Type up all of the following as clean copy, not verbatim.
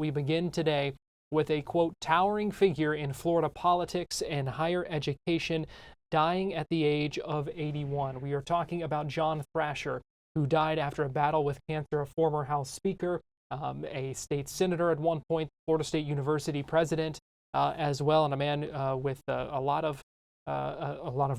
we begin today with a, quote, towering figure in Florida politics and higher education dying at the age of 81. We are talking about John Thrasher, who died after a battle with cancer, a former House Speaker, a state senator at one point, Florida State University president as well, and a man with a lot of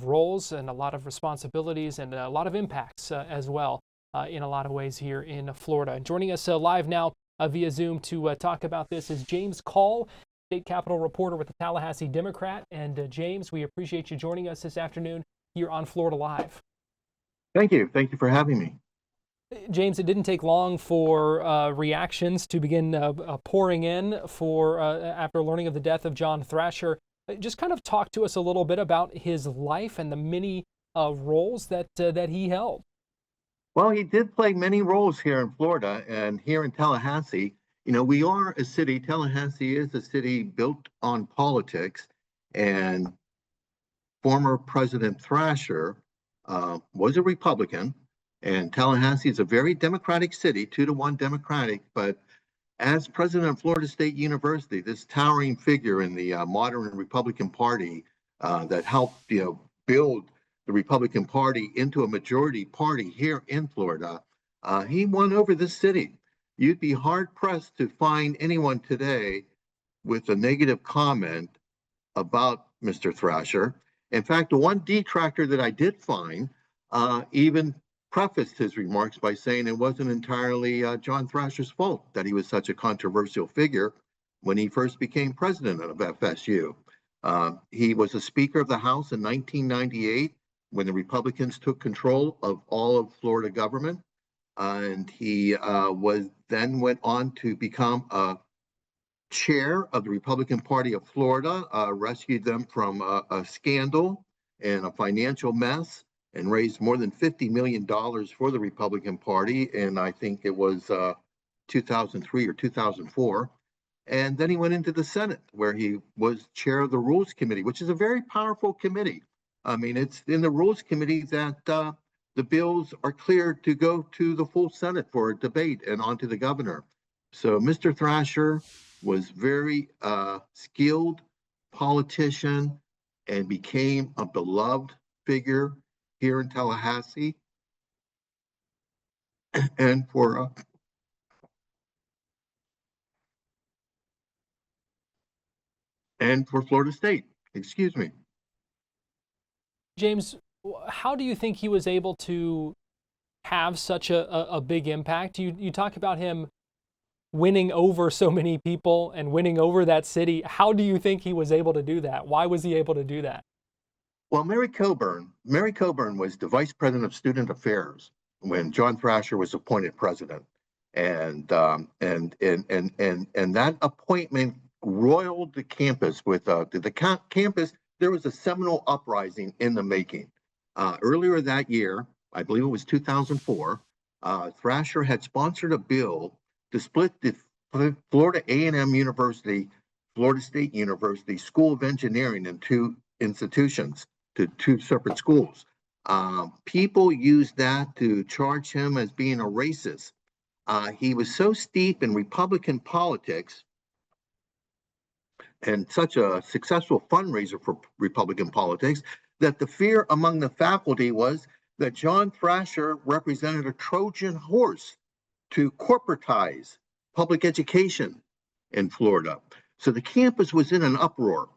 roles and a lot of responsibilities and a lot of impacts as well in a lot of ways here in Florida. And joining us live now via Zoom to talk about this is James Call, state capitol reporter with the Tallahassee Democrat. And James, we appreciate you joining us this afternoon here on Florida Live. Thank you. Thank you for having me. James, it didn't take long for reactions to begin pouring in for after learning of the death of John Thrasher. Just kind of talk to us a little bit about his life and the many roles that he held. Well, he did play many roles here in Florida and here in Tallahassee. You know, we are a city, Tallahassee is a city built on politics, and former President Thrasher was a Republican, and Tallahassee is a very Democratic city, 2-1 Democratic, but as president of Florida State University, this towering figure in the modern Republican Party that helped, build the Republican Party into a majority party here in Florida, he won over the city. You'd be hard pressed to find anyone today with a negative comment about Mr. Thrasher. In fact, the one detractor that I did find even prefaced his remarks by saying it wasn't entirely John Thrasher's fault that he was such a controversial figure when he first became president of FSU. He was a Speaker of the House in 1998 when the Republicans took control of all of Florida government, and he went on to become a chair of the Republican Party of Florida, rescued them from a scandal and a financial mess, and raised more than $50 million for the Republican Party. And I think it was 2003 or 2004. And then he went into the Senate, where he was chair of the Rules Committee, which is a very powerful committee. I mean, it's in the Rules Committee that the bills are cleared to go to the full Senate for a debate and on to the governor. So Mr. Thrasher was very skilled politician and became a beloved figure here in Tallahassee and for Florida State. Excuse me. James, how do you think he was able to have such a big impact? You talk about him winning over so many people and winning over that city. How do you think he was able to do that? Why was he able to do that? Well, Mary Coburn was the vice president of student affairs when John Thrasher was appointed president, and that appointment roiled the campus with the campus. There was a seminal uprising in the making. Earlier that year, I believe it was 2004, Thrasher had sponsored a bill to split the Florida A&M University, Florida State University School of Engineering in two institutions, to two separate schools. People used that to charge him as being a racist. He was so steep in Republican politics and such a successful fundraiser for Republican politics that the fear among the faculty was that John Thrasher represented a Trojan horse to corporatize public education in Florida. So the campus was in an uproar.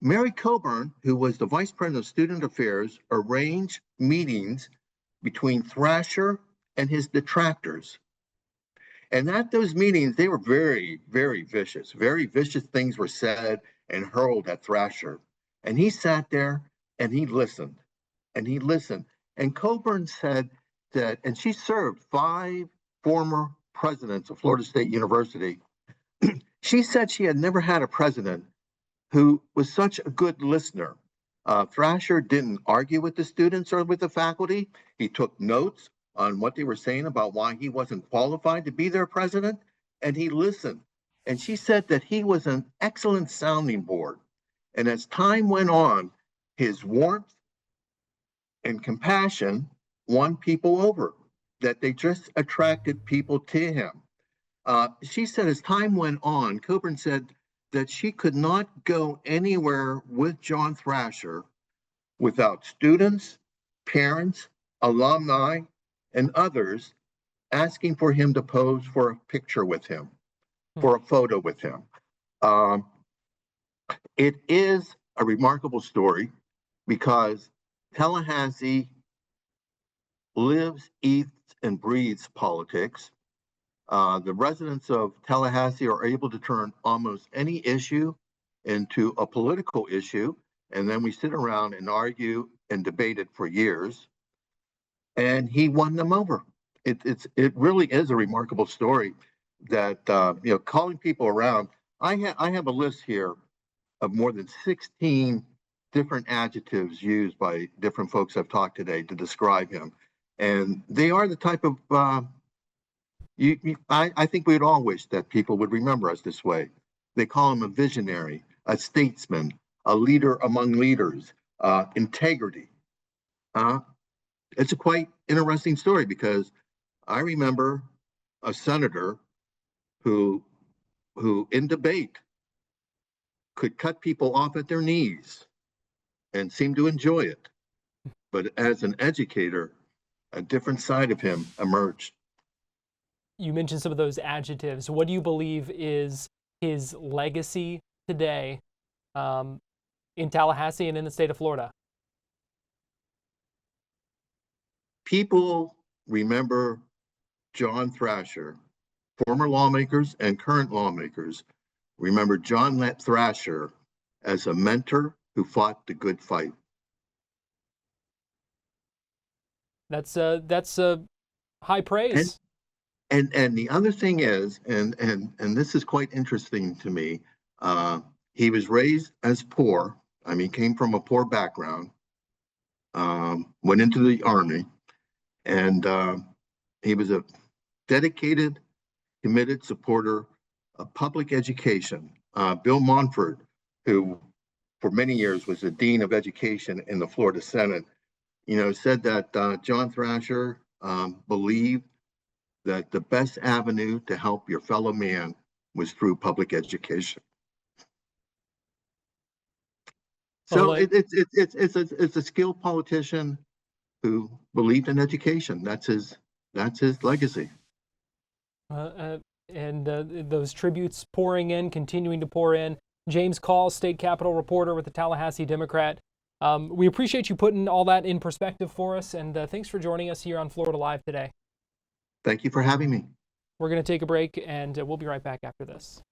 Mary Coburn, who was the vice president of student affairs, arranged meetings between Thrasher and his detractors. And at those meetings, they were very, very vicious. Very vicious things were said and hurled at Thrasher. And he sat there and he listened. And he listened. And Coburn said that, and she served 5 former presidents of Florida State University. She said she had never had a president who was such a good listener. Thrasher didn't argue with the students or with the faculty. He took notes on what they were saying about why he wasn't qualified to be their president, and he listened. And she said that he was an excellent sounding board. And as time went on, his warmth and compassion won people over, that they just attracted people to him. She said as time went on, Coburn said that she could not go anywhere with John Thrasher without students, parents, alumni, and others asking for him to pose for a picture with him, for a photo with him. Um, it is a remarkable story because Tallahassee lives, eats, and breathes politics. The residents of Tallahassee are able to turn almost any issue into a political issue, and then we sit around and argue and debate it for years. And he won them over. It really is a remarkable story that calling people around. I have a list here of more than 16 different adjectives used by different folks I've talked today to describe him, and they are the type of I think we'd all wish that people would remember us this way. They call him a visionary, a statesman, a leader among leaders, integrity. It's a quite interesting story because I remember a senator who in debate could cut people off at their knees and seemed to enjoy it. But as an educator, a different side of him emerged. You mentioned some of those adjectives. What do you believe is his legacy today in Tallahassee and in the state of Florida? People remember John Thrasher. Former lawmakers and current lawmakers remember John Thrasher as a mentor who fought the good fight. That's high praise. And the other thing is, and this is quite interesting to me, he was raised as poor. I mean, came from a poor background, went into the Army, and he was a dedicated, committed supporter of public education. Bill Monfort, who for many years was the Dean of Education in the Florida Senate, said that John Thrasher believed that the best avenue to help your fellow man was through public education. So it's a skilled politician who believed in education. That's his legacy. And those tributes pouring in, continuing to pour in. James Call, state capitol reporter with the Tallahassee Democrat. We appreciate you putting all that in perspective for us, and thanks for joining us here on Florida Live today. Thank you for having me. We're going to take a break, and we'll be right back after this.